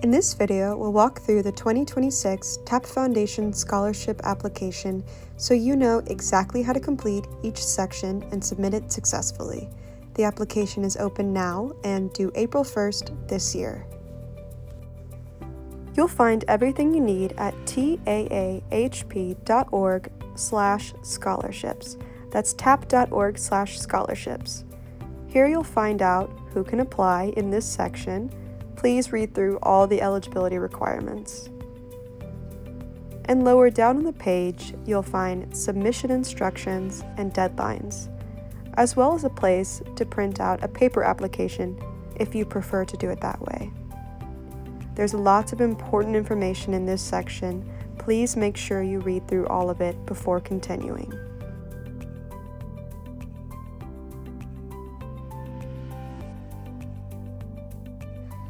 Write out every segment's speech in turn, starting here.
In this video, we'll walk through the 2026 TAAHP Foundation Scholarship application so you know exactly how to complete each section and submit it successfully. The application is open now and due April 1st this year. You'll find everything you need at taahp.org/scholarships. That's taahp.org/scholarships. Here you'll find out who can apply in this section. Please read through all the eligibility requirements. And lower down on the page, you'll find submission instructions and deadlines, as well as a place to print out a paper application if you prefer to do it that way. There's lots of important information in this section. Please make sure you read through all of it before continuing.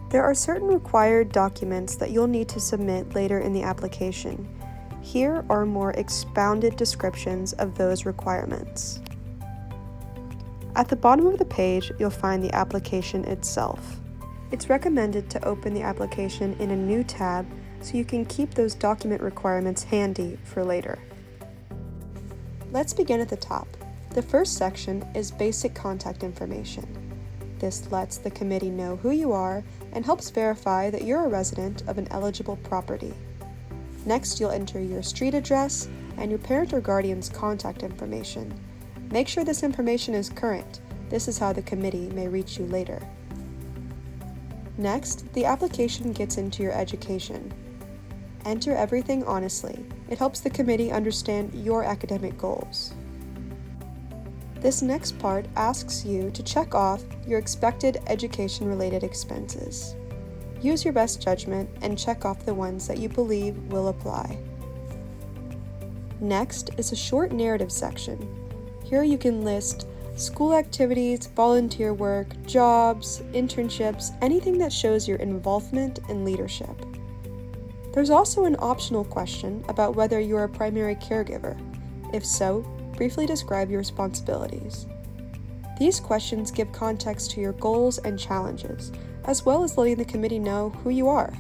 There are certain required documents that you'll need to submit later in the application. Here are more expounded descriptions of those requirements. At the bottom of the page, you'll find the application itself. It's recommended to open the application in a new tab so you can keep those document requirements handy for later. Let's begin at the top. The first section is basic contact information. This lets the committee know who you are and helps verify that you're a resident of an eligible property. Next, you'll enter your street address and your parent or guardian's contact information. Make sure this information is current. This is how the committee may reach you later. Next, the application gets into your education. Enter everything honestly. It helps the committee understand your academic goals. This next part asks you to check off your expected education-related expenses. Use your best judgment and check off the ones that you believe will apply. Next is a short narrative section. Here you can list school activities, volunteer work, jobs, internships, anything that shows your involvement and leadership. There's also an optional question about whether you're a primary caregiver. If so, briefly describe your responsibilities. These questions give context to your goals and challenges, as well as letting the committee know who you are.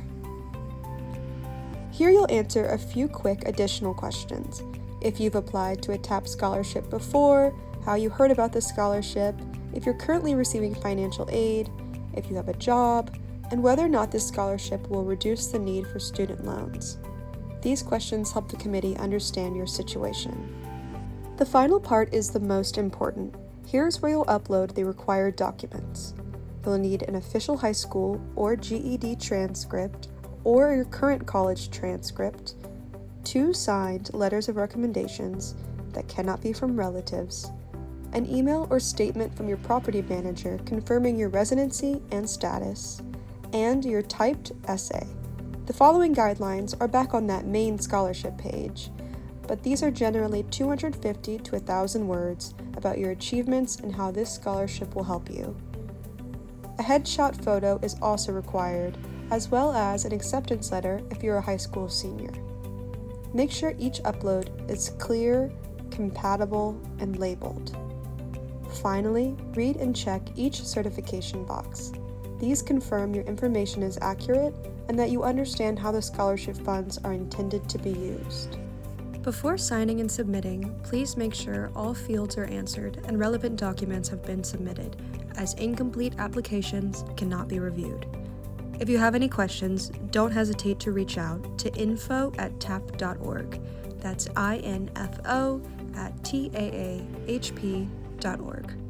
Here you'll answer a few quick additional questions. If you've applied to a TAAHP scholarship before, how you heard about the scholarship, if you're currently receiving financial aid, if you have a job, and whether or not this scholarship will reduce the need for student loans. These questions help the committee understand your situation. The final part is the most important. Here's where you'll upload the required documents. You'll need an official high school or GED transcript or your current college transcript, 2 signed letters of recommendations that cannot be from relatives, an email or statement from your property manager confirming your residency and status, and your typed essay. The following guidelines are back on that main scholarship page, but these are generally 250 to 1,000 words about your achievements and how this scholarship will help you. A headshot photo is also required, as well as an acceptance letter if you're a high school senior. Make sure each upload is clear, compatible, and labeled. Finally, read and check each certification box. These confirm your information is accurate and that you understand how the scholarship funds are intended to be used. Before signing and submitting, please make sure all fields are answered and relevant documents have been submitted, as incomplete applications cannot be reviewed. If you have any questions, don't hesitate to reach out to info@taahp.org. That's info@taahp.org.